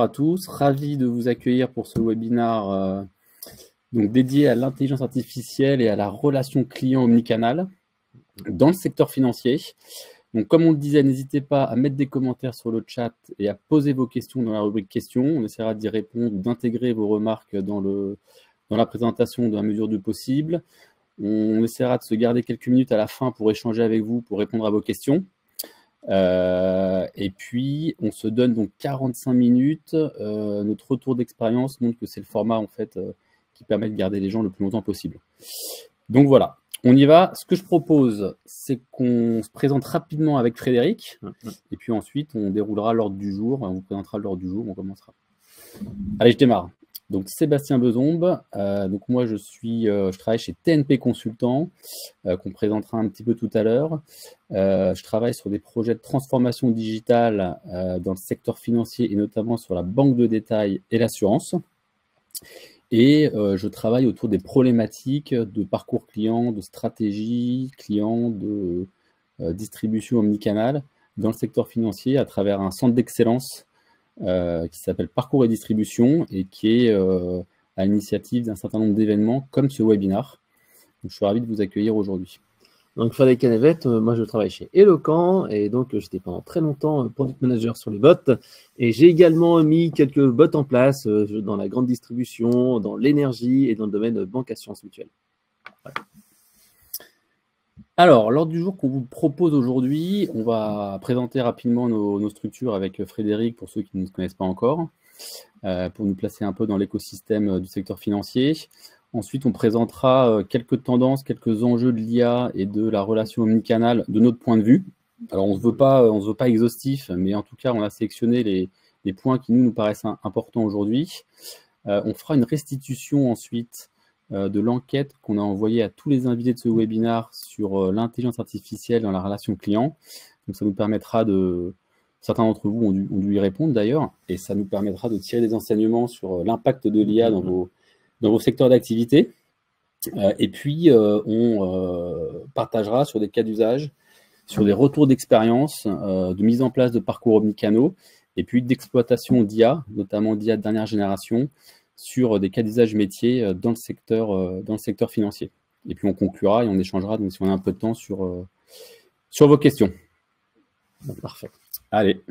à tous, ravi de vous accueillir pour ce webinaire donc dédié à l'intelligence artificielle et à la relation client omnicanal dans le secteur financier. Donc, comme on le disait, n'hésitez pas à mettre des commentaires sur le chat et à poser vos questions dans la rubrique questions. On essaiera d'y répondre, d'intégrer vos remarques dans la présentation dans la mesure du possible. On essaiera de se garder quelques minutes à la fin pour échanger avec vous, pour répondre à vos questions. Et puis, on se donne donc 45 minutes. Notre retour d'expérience montre que c'est le format en fait qui permet de garder les gens le plus longtemps possible. Donc voilà, on y va. Ce que je propose, c'est qu'on se présente rapidement avec Frédéric. Et puis ensuite, on déroulera l'ordre du jour. On vous présentera l'ordre du jour. On commencera. Allez, je démarre. Donc, Sébastien Bezombe, donc moi je travaille chez TNP Consultant, qu'on présentera un petit peu tout à l'heure. Je travaille sur des projets de transformation digitale dans le secteur financier et notamment sur la banque de détail et l'assurance. Et je travaille autour des problématiques de parcours client, de stratégie client, de distribution omnicanal dans le secteur financier à travers un centre d'excellence qui s'appelle Parcours et Distribution et qui est à l'initiative d'un certain nombre d'événements comme ce webinaire. Donc, je suis ravi de vous accueillir aujourd'hui. Donc, Frédéric Canavette, moi je travaille chez Eloquent et donc j'étais pendant très longtemps product manager sur les bots et j'ai également mis quelques bots en place dans la grande distribution, dans l'énergie et dans le domaine banque assurance mutuelle. Voilà. Alors, l'ordre du jour qu'on vous propose aujourd'hui, on va présenter rapidement nos structures avec Frédéric pour ceux qui ne nous connaissent pas encore, pour nous placer un peu dans l'écosystème du secteur financier. Ensuite, on présentera quelques tendances, quelques enjeux de l'IA et de la relation omnicanal de notre point de vue. Alors, on ne se veut pas exhaustif, mais en tout cas, on a sélectionné les points qui nous paraissent importants aujourd'hui. On fera une restitution ensuite de l'enquête qu'on a envoyée à tous les invités de ce webinaire sur l'intelligence artificielle dans la relation client. Donc, ça nous permettra certains d'entre vous ont dû y répondre d'ailleurs, et ça nous permettra de tirer des enseignements sur l'impact de l'IA dans vos secteurs d'activité. Et puis, on partagera sur des cas d'usage, sur des retours d'expérience, de mise en place de parcours omnicanaux, et puis d'exploitation d'IA, notamment d'IA de dernière génération, sur des cas d'usage métiers dans le secteur financier. Et puis, on conclura et on échangera, donc si on a un peu de temps, sur vos questions. Parfait. Allez.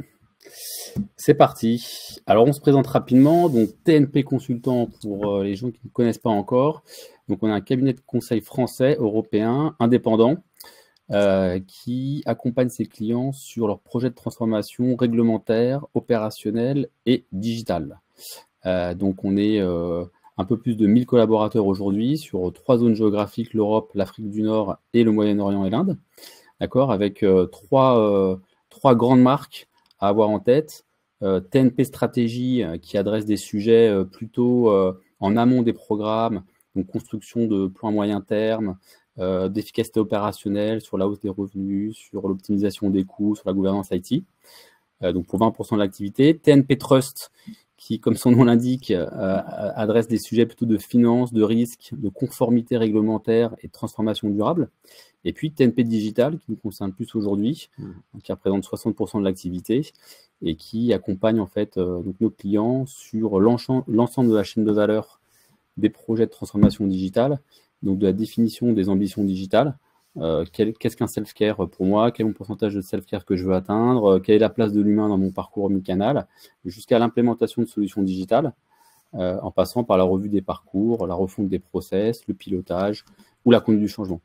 C'est parti. Alors, on se présente rapidement. Donc, TNP Consultant pour les gens qui ne connaissent pas encore. Donc, on a un cabinet de conseil français, européen, indépendant, qui accompagne ses clients sur leurs projets de transformation réglementaire, opérationnelle et digitale. Donc, on est un peu plus de 1000 collaborateurs aujourd'hui sur 3 zones géographiques, l'Europe, l'Afrique du Nord et le Moyen-Orient et l'Inde. D'accord, avec trois grandes marques à avoir en tête. TNP Stratégie qui adresse des sujets plutôt en amont des programmes, donc construction de plans à moyen terme, d'efficacité opérationnelle, sur la hausse des revenus, sur l'optimisation des coûts, sur la gouvernance IT, donc pour 20% de l'activité. TNP Trust qui, comme son nom l'indique, adresse des sujets plutôt de finance, de risque, de conformité réglementaire et de transformation durable. Et puis TNP Digital, qui nous concerne plus aujourd'hui, qui représente 60% de l'activité et qui accompagne en fait donc nos clients sur l'ensemble de la chaîne de valeur des projets de transformation digitale, donc de la définition des ambitions digitales. Qu'est-ce qu'un self-care pour moi? Quel est mon pourcentage de self-care que je veux atteindre? Quelle est la place de l'humain dans mon parcours omnicanal? Jusqu'à l'implémentation de solutions digitales, en passant par la revue des parcours, la refonte des process, le pilotage ou la conduite du changement.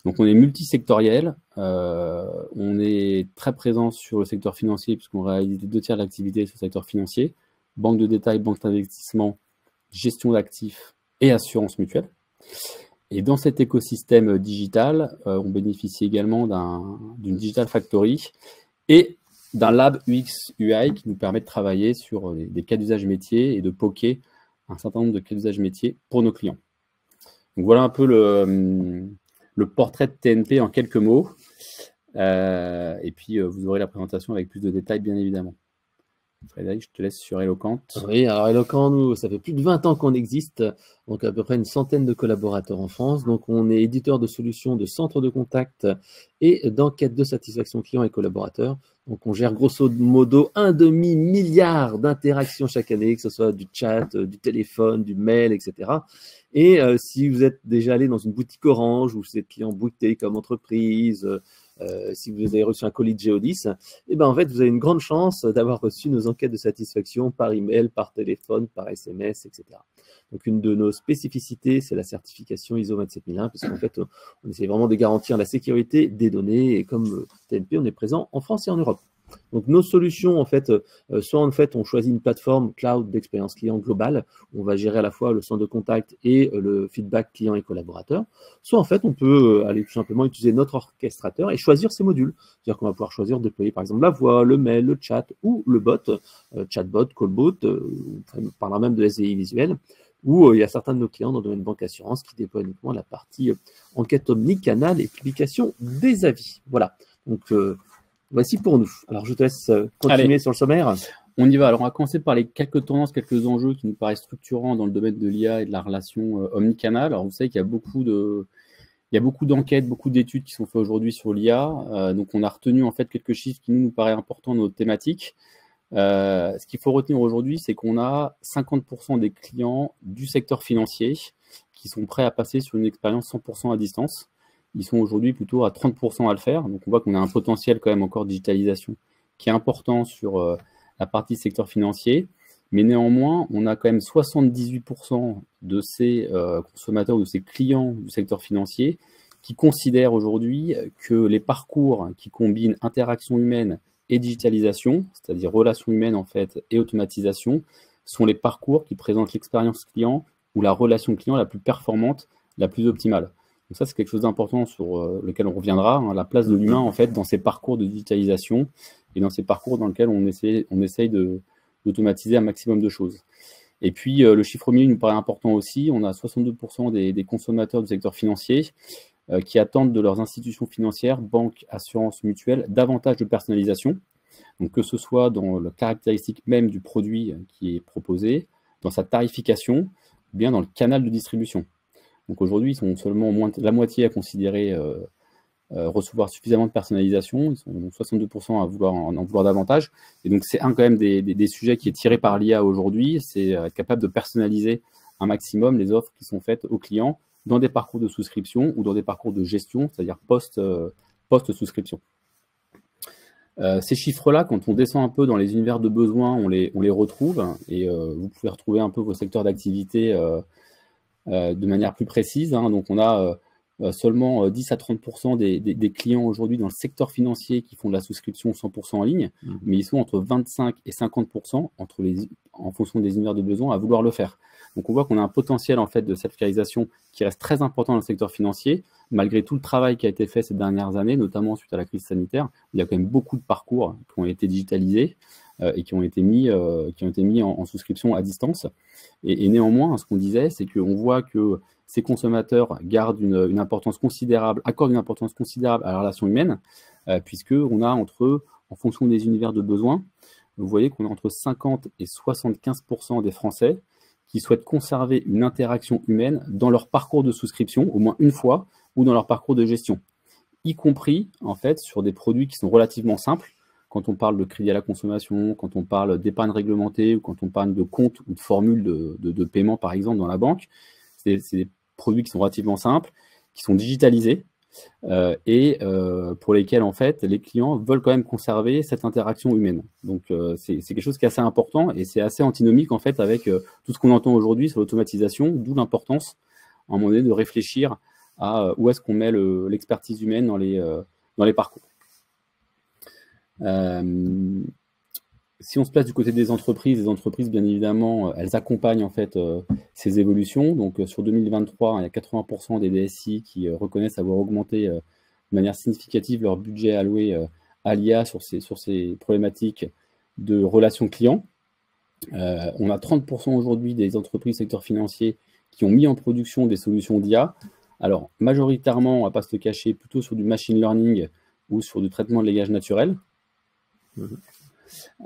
Donc, on est multisectoriel, on est très présent sur le secteur financier puisqu'on réalise les 2 tiers de l'activité sur le secteur financier, banque de détail, banque d'investissement, gestion d'actifs et assurance mutuelle. Et dans cet écosystème digital, on bénéficie également d'une Digital Factory et d'un lab UX UI qui nous permet de travailler sur des cas d'usage métiers et de poker un certain nombre de cas d'usage métiers pour nos clients. Donc, voilà un peu le portrait de TNP en quelques mots. Et puis, vous aurez la présentation avec plus de détails, bien évidemment. Frédéric, je te laisse sur Eloquent. Oui, alors Eloquent, nous, ça fait plus de 20 ans qu'on existe, donc à peu près une centaine de collaborateurs en France. Donc, on est éditeur de solutions de centres de contact et d'enquête de satisfaction clients et collaborateurs. Donc, on gère grosso modo 1,5 milliard d'interactions chaque année, que ce soit du chat, du téléphone, du mail, etc. Et si vous êtes déjà allé dans une boutique Orange ou si vous êtes client Bouygues comme entreprise, si vous avez reçu un colis de Géodis, eh ben, en fait, vous avez une grande chance d'avoir reçu nos enquêtes de satisfaction par email, par téléphone, par SMS, etc. Donc, une de nos spécificités, c'est la certification ISO 27001, puisqu'en fait, on essaie vraiment de garantir la sécurité des données. Et comme TNP, on est présent en France et en Europe. Donc, nos solutions, en fait, soit en fait, on choisit une plateforme cloud d'expérience client globale, où on va gérer à la fois le centre de contact et le feedback client et collaborateur. Soit, en fait, on peut aller tout simplement utiliser notre orchestrateur et choisir ses modules. C'est-à-dire qu'on va pouvoir choisir de déployer, par exemple, la voix, le mail, le chat ou le bot, chatbot, callbot, on parlera même de SDI visuel, où il y a certains de nos clients dans le domaine banque assurance qui déploient uniquement la partie enquête omnicanal et publication des avis. Voilà. Donc, voici pour nous. Alors, je te laisse continuer sur le sommaire. On y va. Alors, on va commencer par les quelques tendances, quelques enjeux qui nous paraissent structurants dans le domaine de l'IA et de la relation omnicanal. Alors, vous savez qu'il y a beaucoup d'enquêtes, beaucoup d'études qui sont faites aujourd'hui sur l'IA. Donc, on a retenu en fait quelques chiffres qui nous paraissent importants dans notre thématique. Ce qu'il faut retenir aujourd'hui, c'est qu'on a 50% des clients du secteur financier qui sont prêts à passer sur une expérience 100% à distance. Ils sont aujourd'hui plutôt à 30% à le faire. Donc, on voit qu'on a un potentiel quand même encore de digitalisation qui est important sur la partie secteur financier. Mais néanmoins, on a quand même 78% de ces consommateurs, de ces clients du secteur financier qui considèrent aujourd'hui que les parcours qui combinent interaction humaine et digitalisation, c'est-à-dire relations humaines en fait et automatisation, sont les parcours qui présentent l'expérience client ou la relation client la plus performante, la plus optimale. Donc ça, c'est quelque chose d'important sur lequel on reviendra, hein, la place de l'humain en fait dans ces parcours de digitalisation et dans ces parcours dans lesquels on essaye d'automatiser un maximum de choses. Et puis, le chiffre au milieu nous paraît important aussi. On a 62% des consommateurs du secteur financier qui attendent de leurs institutions financières, banques, assurances, mutuelles, davantage de personnalisation. Donc, que ce soit dans la caractéristique même du produit qui est proposé, dans sa tarification, ou bien dans le canal de distribution. Donc, aujourd'hui, ils sont seulement la moitié à considérer recevoir suffisamment de personnalisation. Ils sont 62% à vouloir en vouloir davantage. Et donc, c'est quand même des sujets qui est tiré par l'IA aujourd'hui. C'est être capable de personnaliser un maximum les offres qui sont faites aux clients dans des parcours de souscription ou dans des parcours de gestion, c'est-à-dire post-souscription. Ces chiffres-là, quand on descend un peu dans les univers de besoins, on les retrouve et vous pouvez retrouver un peu vos secteurs d'activité de manière plus précise. Hein. Donc, on a seulement 10 à 30% des clients aujourd'hui dans le secteur financier qui font de la souscription 100% en ligne, mais ils sont entre 25 et 50% en fonction des univers de besoin à vouloir le faire. Donc, on voit qu'on a un potentiel en fait de self-carisation qui reste très important dans le secteur financier, malgré tout le travail qui a été fait ces dernières années, notamment suite à la crise sanitaire. Il y a quand même beaucoup de parcours qui ont été digitalisés et qui ont été mis en souscription à distance. Et néanmoins, ce qu'on disait, c'est qu'on voit que ces consommateurs gardent une importance considérable, accordent une importance considérable à la relation humaine, puisqu'on a en fonction des univers de besoins, vous voyez qu'on a entre 50 et 75% des Français qui souhaitent conserver une interaction humaine dans leur parcours de souscription, au moins une fois, ou dans leur parcours de gestion, y compris en fait sur des produits qui sont relativement simples. Quand on parle de crédit à la consommation, quand on parle d'épargne réglementée ou quand on parle de compte ou de formule de paiement, par exemple, dans la banque, c'est des produits qui sont relativement simples, qui sont digitalisés et pour lesquels, en fait, les clients veulent quand même conserver cette interaction humaine. Donc, c'est quelque chose qui est assez important et c'est assez antinomique, en fait, avec tout ce qu'on entend aujourd'hui sur l'automatisation, d'où l'importance, à un moment donné, de réfléchir à où est-ce qu'on met l'expertise humaine dans les parcours. Si on se place du côté des entreprises, bien évidemment, elles accompagnent en fait ces évolutions. Donc sur 2023, il y a 80% des DSI qui reconnaissent avoir augmenté de manière significative leur budget alloué à l'IA sur ces problématiques de relations clients. On a 30% aujourd'hui des entreprises du secteur financier qui ont mis en production des solutions d'IA. Alors majoritairement, on ne va pas se le cacher, plutôt sur du machine learning ou sur du traitement de langage naturel.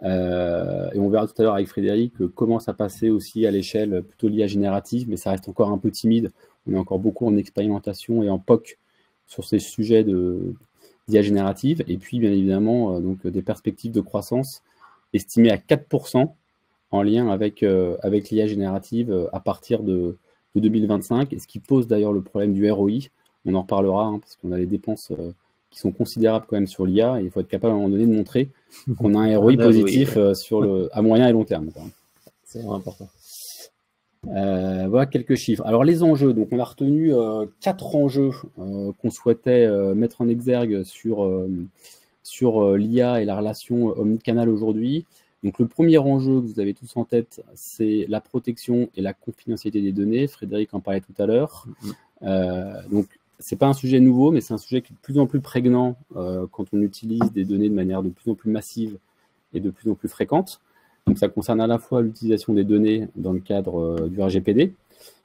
Et on verra tout à l'heure avec Frédéric comment ça passait aussi à l'échelle plutôt l'IA générative, mais ça reste encore un peu timide. On est encore beaucoup en expérimentation et en POC sur ces sujets de d'IA générative, et puis bien évidemment donc, des perspectives de croissance estimées à 4% en lien avec l'IA générative à partir de 2025, et ce qui pose d'ailleurs le problème du ROI. On en reparlera, hein, parce qu'on a des dépenses qui sont considérables quand même sur l'IA, et il faut être capable à un moment donné de montrer qu'on a un ROI positif à moyen et long terme. C'est vraiment important. Voilà quelques chiffres. Alors les enjeux, donc on a retenu 4 enjeux qu'on souhaitait mettre en exergue sur l'IA et la relation omnicanal aujourd'hui. Donc le premier enjeu que vous avez tous en tête, c'est la protection et la confidentialité des données. Frédéric en parlait tout à l'heure. Donc c'est pas un sujet nouveau, mais c'est un sujet qui est de plus en plus prégnant quand on utilise des données de manière de plus en plus massive et de plus en plus fréquente. Donc ça concerne à la fois l'utilisation des données dans le cadre du RGPD,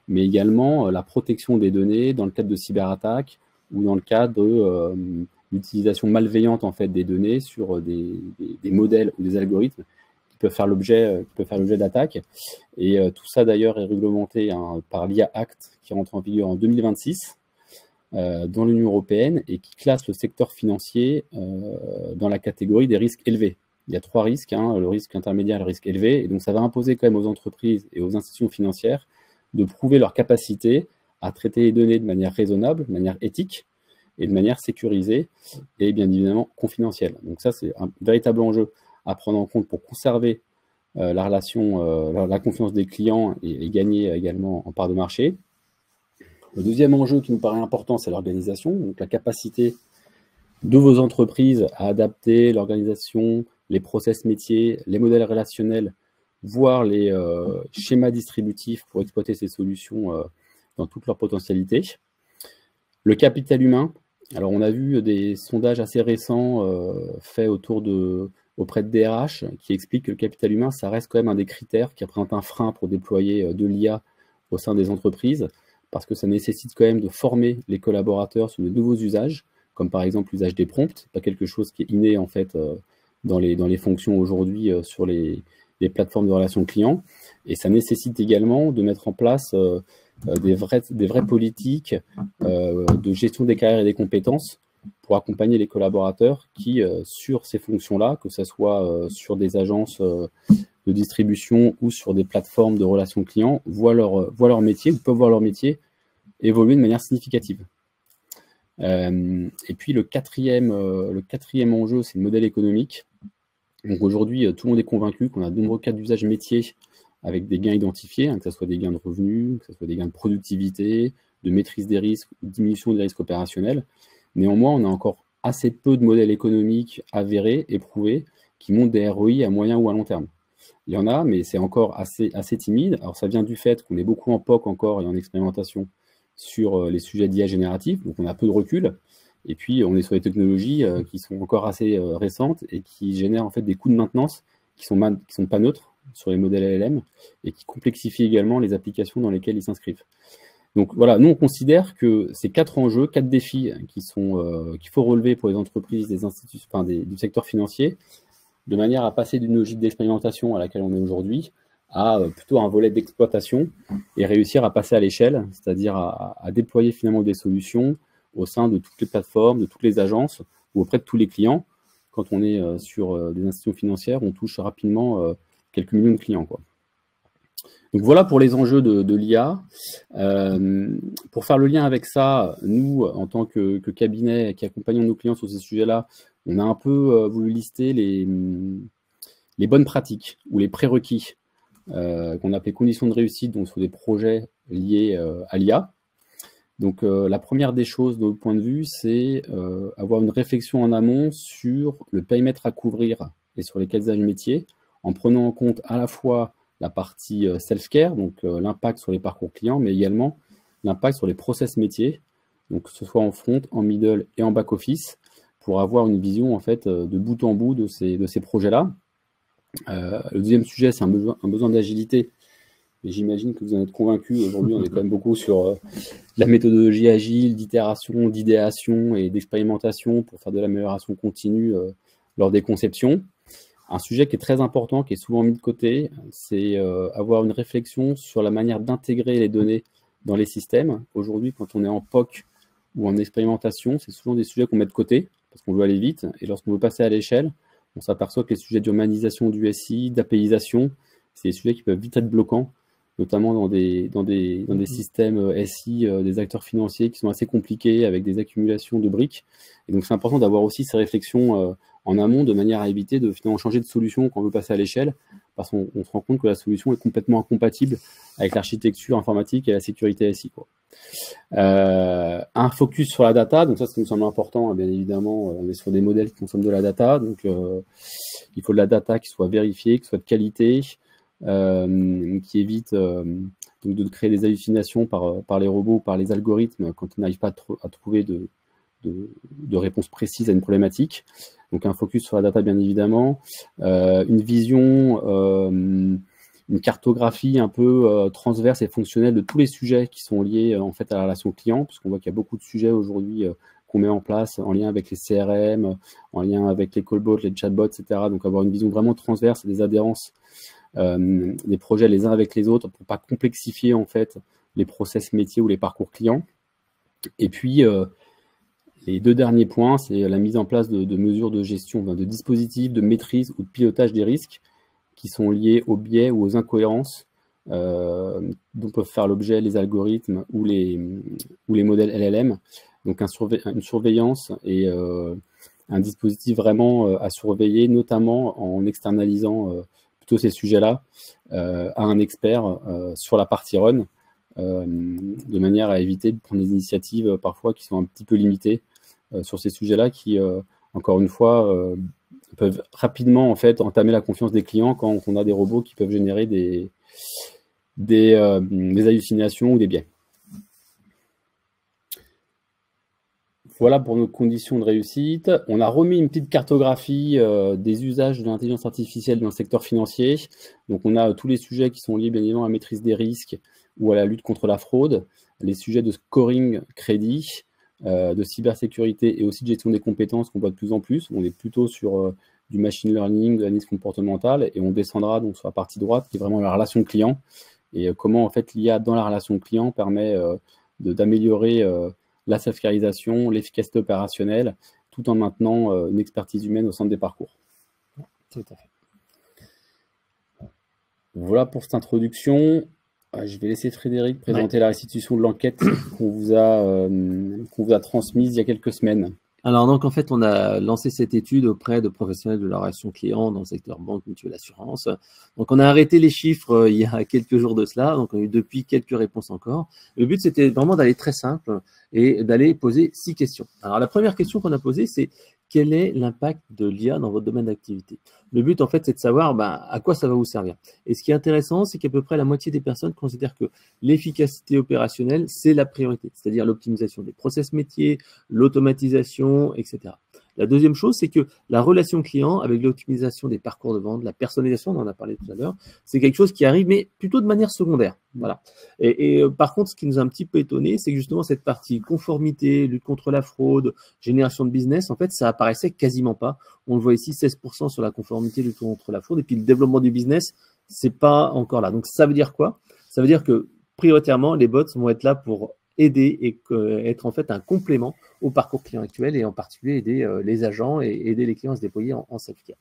mais également la protection des données dans le cadre de cyberattaques ou dans le cadre de l'utilisation malveillante en fait des données sur des modèles ou des algorithmes qui peuvent faire l'objet d'attaques. Et tout ça d'ailleurs est réglementé par l'IA Act qui rentre en vigueur en 2026 dans l'Union européenne et qui classe le secteur financier dans la catégorie des risques élevés. Il y a 3 risques, hein, le risque intermédiaire et le risque élevé, et donc ça va imposer quand même aux entreprises et aux institutions financières de prouver leur capacité à traiter les données de manière raisonnable, de manière éthique et de manière sécurisée et bien évidemment confidentielle. Donc ça, c'est un véritable enjeu à prendre en compte pour conserver la relation, la confiance des clients et gagner également en part de marché. Le deuxième enjeu qui nous paraît important, c'est l'organisation, donc la capacité de vos entreprises à adapter l'organisation, les process métiers, les modèles relationnels, voire les schémas distributifs pour exploiter ces solutions dans toute leur potentialité. Le capital humain. Alors, on a vu des sondages assez récents faits auprès de DRH qui expliquent que le capital humain, ça reste quand même un des critères qui représente un frein pour déployer de l'IA au sein des entreprises, parce que ça nécessite quand même de former les collaborateurs sur de nouveaux usages, comme par exemple l'usage des prompts, pas quelque chose qui est inné en fait dans les fonctions aujourd'hui sur les plateformes de relations clients. Et ça nécessite également de mettre en place des vraies politiques de gestion des carrières et des compétences pour accompagner les collaborateurs qui, sur ces fonctions-là, que ce soit sur des agences de distribution ou sur des plateformes de relations clients, voient leur métier ou peuvent voir leur métier évoluer de manière significative. Et puis le quatrième enjeu, c'est le modèle économique. Donc aujourd'hui, tout le monde est convaincu qu'on a de nombreux cas d'usage métier avec des gains identifiés, hein, que ce soit des gains de revenus, que ce soit des gains de productivité, de maîtrise des risques, diminution des risques opérationnels. Néanmoins, on a encore assez peu de modèles économiques avérés, éprouvés, qui montrent des ROI à moyen ou à long terme. Il y en a, mais c'est encore assez timide. Alors ça vient du fait qu'on est beaucoup en POC encore et en expérimentation sur les sujets d'IA générative, donc on a peu de recul. Et puis on est sur des technologies qui sont encore assez récentes et qui génèrent en fait des coûts de maintenance qui sont pas neutres sur les modèles LLM et qui complexifient également les applications dans lesquelles ils s'inscrivent. Donc voilà, nous on considère que ces 4 enjeux, 4 défis qu'il faut relever pour les entreprises, des instituts, du secteur financier, de manière à passer d'une logique d'expérimentation à laquelle on est aujourd'hui à plutôt un volet d'exploitation et réussir à passer à l'échelle, c'est-à-dire à déployer finalement des solutions au sein de toutes les plateformes, de toutes les agences ou auprès de tous les clients. Quand on est sur des institutions financières, on touche rapidement quelques millions de clients, quoi. Donc voilà pour les enjeux de l'IA. Pour faire le lien avec ça, nous, en tant que cabinet qui accompagnons nos clients sur ces sujets-là, on a un peu voulu lister les bonnes pratiques ou les prérequis qu'on appelle conditions de réussite, donc sur des projets liés à l'IA. Donc la première des choses, de notre point de vue, c'est avoir une réflexion en amont sur le périmètre à couvrir et sur les usages métiers, en prenant en compte à la fois la partie self-care, donc l'impact sur les parcours clients, mais également l'impact sur les process métiers, donc que ce soit en front, en middle et en back-office, pour avoir une vision en fait de bout en bout de ces projets-là. Le deuxième sujet, c'est un besoin d'agilité. Et j'imagine que vous en êtes convaincus. Aujourd'hui, on est quand même beaucoup sur la méthodologie agile, d'itération, d'idéation et d'expérimentation pour faire de l'amélioration continue lors des conceptions. Un sujet qui est très important, qui est souvent mis de côté, c'est avoir une réflexion sur la manière d'intégrer les données dans les systèmes. Aujourd'hui, quand on est en POC ou en expérimentation, c'est souvent des sujets qu'on met de côté parce qu'on veut aller vite. Et lorsqu'on veut passer à l'échelle, on s'aperçoit que les sujets d'urbanisation du SI, d'apéisation, c'est des sujets qui peuvent vite être bloquants, notamment dans des systèmes SI, des acteurs financiers qui sont assez compliqués avec des accumulations de briques. Et donc, c'est important d'avoir aussi ces réflexions en amont de manière à éviter de finalement changer de solution quand on veut passer à l'échelle, parce qu'on se rend compte que la solution est complètement incompatible avec l'architecture informatique et la sécurité SI, quoi. Un focus sur la data, donc ça nous semble important, bien évidemment, on est sur des modèles qui consomment de la data, donc il faut de la data qui soit vérifiée, qui soit de qualité, qui évite donc de créer des hallucinations par les robots, par les algorithmes quand on n'arrive pas à trouver de réponse précise à une problématique. Donc un focus sur la data, bien évidemment, une vision, une cartographie un peu transverse et fonctionnelle de tous les sujets qui sont liés en fait à la relation client, puisqu'on voit qu'il y a beaucoup de sujets aujourd'hui qu'on met en place en lien avec les CRM, en lien avec les callbots, les chatbots, etc. Donc avoir une vision vraiment transverse et des adhérences des projets les uns avec les autres pour pas complexifier en fait les process métiers ou les parcours clients. Et puis les deux derniers points, c'est la mise en place de mesures de gestion, de dispositifs de maîtrise ou de pilotage des risques qui sont liés aux biais ou aux incohérences dont peuvent faire l'objet les algorithmes ou les modèles LLM. Donc une surveillance et un dispositif vraiment à surveiller, notamment en externalisant plutôt ces sujets-là à un expert sur la partie run, de manière à éviter de prendre des initiatives parfois qui sont un petit peu limitées sur ces sujets-là qui, encore une fois, peuvent rapidement en fait entamer la confiance des clients quand on a des robots qui peuvent générer des hallucinations ou des biais. Voilà pour nos conditions de réussite. On a remis une petite cartographie des usages de l'intelligence artificielle dans le secteur financier. Donc on a tous les sujets qui sont liés bien évidemment à la maîtrise des risques ou à la lutte contre la fraude, les sujets de scoring crédit, de cybersécurité et aussi de gestion des compétences qu'on voit de plus en plus. On est plutôt sur du machine learning, de l'analyse comportementale, et on descendra donc sur la partie droite qui est vraiment la relation client et comment en fait l'IA dans la relation client permet d'améliorer la self-carisation, l'efficacité opérationnelle, tout en maintenant une expertise humaine au centre des parcours. Tout à fait. Voilà pour cette introduction. Je vais laisser Frédéric présenter la restitution de l'enquête qu'on vous a transmise il y a quelques semaines. Alors, donc, en fait, on a lancé cette étude auprès de professionnels de la relation client dans le secteur banque, mutuelle, assurance. Donc, on a arrêté les chiffres il y a quelques jours de cela. Donc, on a eu depuis quelques réponses encore. Le but, c'était vraiment d'aller très simple et d'aller poser 6 questions. Alors, la première question qu'on a posée, c'est quel est l'impact de l'IA dans votre domaine d'activité? Le but, en fait, c'est de savoir à quoi ça va vous servir. Et ce qui est intéressant, c'est qu'à peu près la moitié des personnes considèrent que l'efficacité opérationnelle, c'est la priorité, c'est-à-dire l'optimisation des process métiers, l'automatisation, etc. La deuxième chose, c'est que la relation client avec l'optimisation des parcours de vente, la personnalisation, on en a parlé tout à l'heure, c'est quelque chose qui arrive, mais plutôt de manière secondaire. Voilà. Et par contre, ce qui nous a un petit peu étonné, c'est que justement cette partie conformité, lutte contre la fraude, génération de business, en fait, ça apparaissait quasiment pas. On le voit ici, 16% sur la conformité, lutte contre la fraude, et puis le développement du business, c'est pas encore là. Donc ça veut dire quoi? Ça veut dire que prioritairement, les bots vont être là pour aider et être en fait un complément au parcours client actuel et en particulier aider les agents et aider les clients à se déployer en self-care.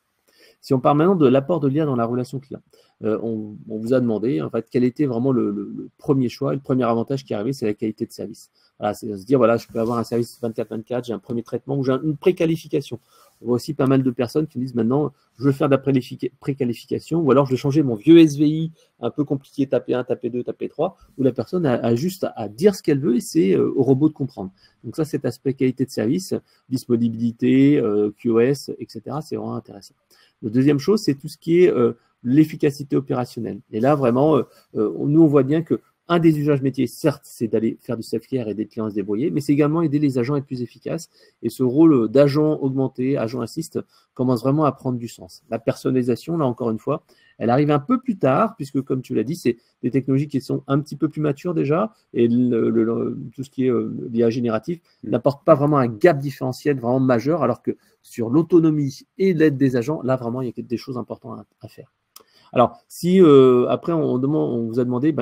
Si on parle maintenant de l'apport de l'IA dans la relation client, on vous a demandé en fait quel était vraiment le premier choix, le premier avantage qui est arrivé, c'est la qualité de service. Voilà, c'est de se dire voilà, je peux avoir un service 24/24, j'ai un premier traitement ou j'ai une préqualification. On voit aussi pas mal de personnes qui disent maintenant je veux faire de la préqualification ou alors je vais changer mon vieux SVI un peu compliqué, taper 1, taper 2, taper 3, où la personne a juste à dire ce qu'elle veut et c'est au robot de comprendre. Donc ça, cet aspect qualité de service, disponibilité, QoS, etc., c'est vraiment intéressant. La deuxième chose, c'est tout ce qui est l'efficacité opérationnelle. Et là, vraiment, nous, on voit bien que un des usages métiers, certes, c'est d'aller faire du self-care et aider les clients à se débrouiller, mais c'est également aider les agents à être plus efficaces. Et ce rôle d'agent augmenté, agent assist, commence vraiment à prendre du sens. La personnalisation, là, encore une fois, elle arrive un peu plus tard, puisque, comme tu l'as dit, c'est des technologies qui sont un petit peu plus matures déjà, et tout ce qui est l'IA génératif n'apporte pas vraiment un gap différentiel vraiment majeur, alors que sur l'autonomie et l'aide des agents, là, vraiment, il y a des choses importantes à faire. Alors, si après on vous a demandé,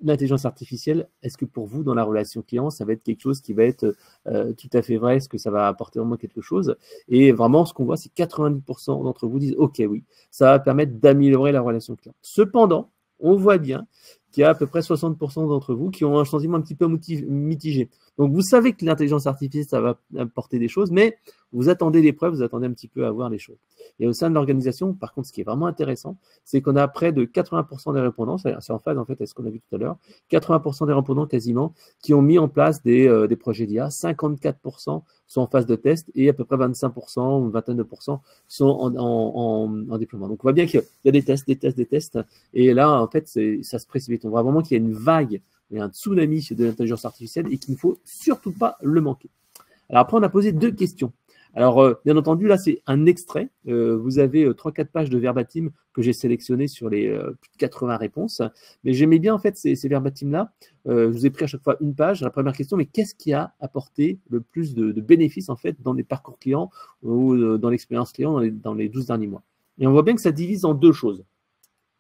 l'intelligence artificielle, est-ce que pour vous, dans la relation client, ça va être quelque chose qui va être tout à fait vrai? Est-ce que ça va apporter vraiment quelque chose? Et vraiment, ce qu'on voit, c'est 90% d'entre vous disent, OK, oui, ça va permettre d'améliorer la relation client. Cependant, on voit bien qu'il y a à peu près 60% d'entre vous qui ont un sentiment un petit peu mitigé. Donc, vous savez que l'intelligence artificielle, ça va apporter des choses, mais vous attendez les preuves, vous attendez un petit peu à voir les choses. Et au sein de l'organisation, par contre, ce qui est vraiment intéressant, c'est qu'on a près de 80% des répondants, c'est en phase en fait avec ce qu'on a vu tout à l'heure, 80% des répondants quasiment qui ont mis en place des projets d'IA, 54% sont en phase de test et à peu près 25% ou une vingtaine de pourcents sont en déploiement. Donc on voit bien qu'il y a des tests, des tests. Et là, en fait, ça se précipite. On voit vraiment qu'il y a une vague, il y a un tsunami de l'intelligence artificielle et qu'il ne faut surtout pas le manquer. Alors après, on a posé 2 questions. Alors, bien entendu, là, c'est un extrait. Vous avez 3-4 pages de verbatim que j'ai sélectionné sur les plus de 80 réponses. Mais j'aimais bien, en fait, ces verbatim-là. Je vous ai pris à chaque fois une page. La première question, mais qu'est-ce qui a apporté le plus de bénéfices, en fait, dans les parcours clients ou dans l'expérience client dans les 12 derniers mois? Et on voit bien que ça divise en 2 choses.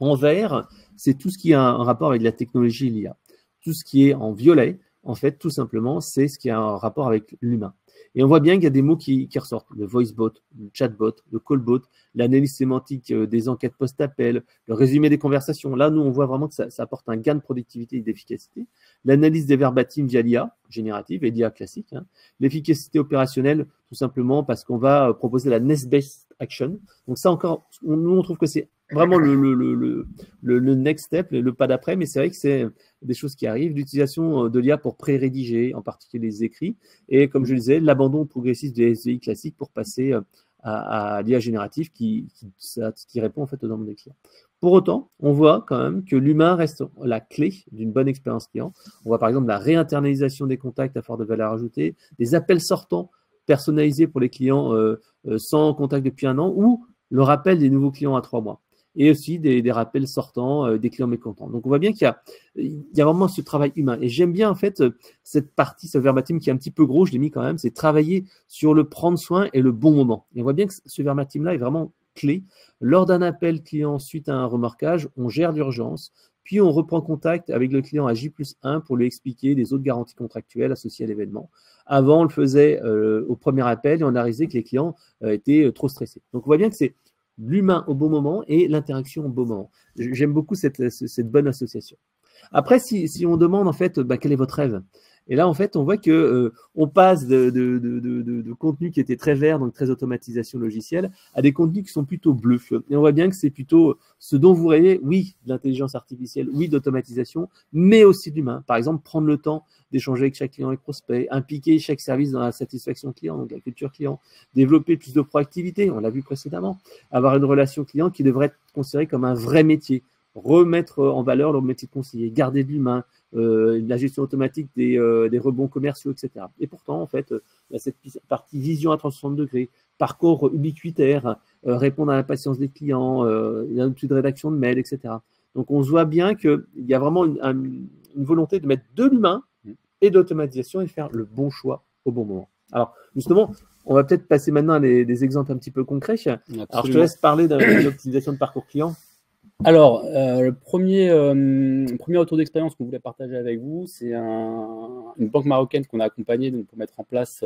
En vert, c'est tout ce qui a un rapport avec la technologie et l'IA. Tout ce qui est en violet, en fait, tout simplement, c'est ce qui a un rapport avec l'humain. Et on voit bien qu'il y a des mots qui ressortent. Le voicebot, le chatbot, le callbot, l'analyse sémantique des enquêtes post-appel, le résumé des conversations. Là, nous, on voit vraiment que ça apporte un gain de productivité et d'efficacité. L'analyse des verbatims via l'IA générative et l'IA classique. L'efficacité opérationnelle, tout simplement parce qu'on va proposer la Nest-Based Action. Donc ça encore, nous, on trouve que c'est vraiment le next step, le pas d'après, mais c'est vrai que c'est des choses qui arrivent. L'utilisation de l'IA pour pré-rédiger, en particulier les écrits, et comme je le disais, l'abandon progressif des SEI classiques pour passer à l'IA générative qui répond en fait aux demandes des clients. Pour autant, on voit quand même que l'humain reste la clé d'une bonne expérience client. On voit par exemple la réinternalisation des contacts à forte valeur ajoutée, des appels sortants personnalisés pour les clients sans contact depuis 1 an, ou le rappel des nouveaux clients à 3 mois. Et aussi des rappels sortants des clients mécontents. Donc, on voit bien qu'il y a vraiment ce travail humain. Et j'aime bien, en fait, cette partie, ce verbatim qui est un petit peu gros, je l'ai mis quand même, c'est travailler sur le prendre soin et le bon moment. Et on voit bien que ce verbatim-là est vraiment clé. Lors d'un appel client suite à un remorquage, on gère l'urgence, puis on reprend contact avec le client à J+1 pour lui expliquer les autres garanties contractuelles associées à l'événement. Avant, on le faisait au premier appel et on a réalisé que les clients étaient trop stressés. Donc, on voit bien que c'est l'humain au bon moment et l'interaction au bon moment. J'aime beaucoup cette bonne association. Après, si on demande en fait, quel est votre rêve? Et là, en fait, on voit que on passe de contenus qui étaient très verts, donc très automatisation logicielle, à des contenus qui sont plutôt bleus. Et on voit bien que c'est plutôt ce dont vous rêvez, oui, de l'intelligence artificielle, oui, d'automatisation, mais aussi de l'humain. Par exemple, prendre le temps d'échanger avec chaque client et prospect, impliquer chaque service dans la satisfaction client, donc la culture client, développer plus de proactivité, on l'a vu précédemment, avoir une relation client qui devrait être considérée comme un vrai métier, remettre en valeur le métier de conseiller, garder de l'humain, la gestion automatique des rebonds commerciaux, etc. Et pourtant, en fait, il y a cette partie vision à 360 degrés, parcours ubiquitaire, répondre à l'impatience des clients, l'outil de rédaction de mails, etc. Donc, on se voit bien qu'il y a vraiment une volonté de mettre de l'humain et d'automatisation et de faire le bon choix au bon moment. Alors, justement, on va peut-être passer maintenant à des exemples un petit peu concrets. Absolument. Alors, je te laisse parler de l'optimisation de parcours client. Alors, le premier retour d'expérience qu'on voulait partager avec vous, c'est une banque marocaine qu'on a accompagnée pour mettre en place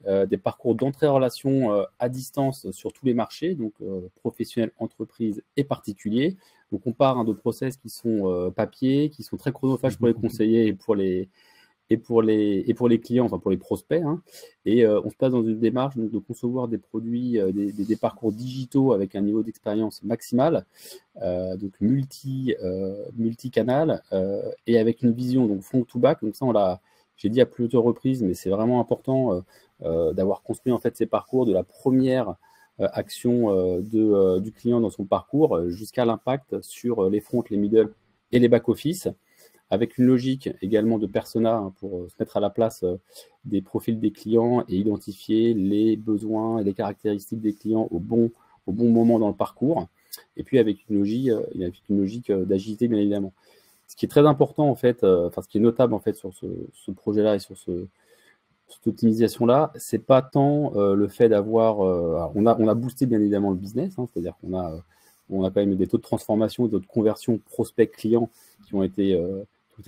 des parcours d'entrée en relation à distance sur tous les marchés, donc professionnels, entreprises et particuliers. Donc, on part de process qui sont papier, qui sont très chronophages pour les conseillers et pour les clients, enfin pour les prospects. Et on se place dans une démarche de concevoir des produits, des parcours digitaux avec un niveau d'expérience maximal, donc multicanal et avec une vision donc front to back. Donc ça, j'ai dit à plusieurs reprises, mais c'est vraiment important d'avoir construit en fait ces parcours de la première action du client dans son parcours jusqu'à l'impact sur les fronts, les middle et les back office, avec une logique également de persona pour se mettre à la place des profils des clients et identifier les besoins et les caractéristiques des clients au bon moment dans le parcours. Et puis avec une logique d'agilité, bien évidemment. Ce qui est très important, en fait, ce qui est notable, en fait, sur ce projet-là et sur cette optimisation-là, c'est pas tant le fait d'avoir... on a boosté, bien évidemment, le business, c'est-à-dire qu'on où on a quand même des taux de transformation, des taux de conversion prospect client qui ont été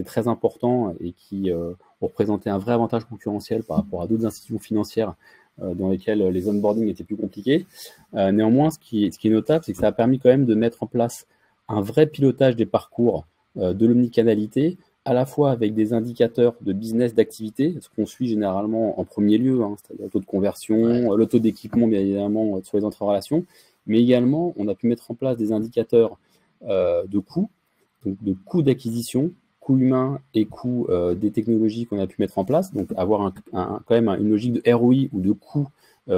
très importants et qui ont représenté un vrai avantage concurrentiel par rapport à d'autres institutions financières dans lesquelles les onboarding étaient plus compliqués. Néanmoins, ce qui est notable, c'est que ça a permis quand même de mettre en place un vrai pilotage des parcours de l'omnicanalité, à la fois avec des indicateurs de business, d'activité, ce qu'on suit généralement en premier lieu, hein, c'est-à-dire le taux de conversion, le taux d'équipement, bien évidemment, sur les entrées en relation, mais également, on a pu mettre en place des indicateurs de coûts, donc de coûts d'acquisition, coûts humains et coûts des technologies qu'on a pu mettre en place, donc avoir quand même une logique de ROI ou de coût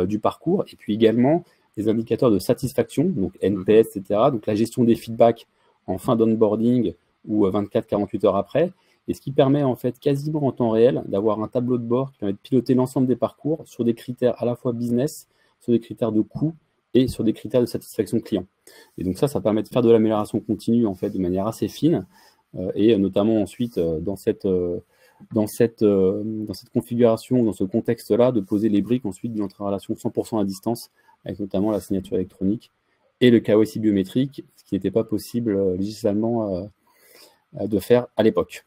du parcours, et puis également des indicateurs de satisfaction, donc NPS, etc., donc la gestion des feedbacks en fin d'onboarding ou 24-48 heures après, et ce qui permet en fait quasiment en temps réel d'avoir un tableau de bord qui permet de piloter l'ensemble des parcours sur des critères à la fois business, sur des critères de coût et sur des critères de satisfaction client. Et donc ça permet de faire de l'amélioration continue en fait de manière assez fine, et notamment ensuite dans cette configuration, dans ce contexte-là, de poser les briques ensuite d'une entrée en relation 100% à distance, avec notamment la signature électronique et le KYC biométrique, ce qui n'était pas possible législalement de faire à l'époque.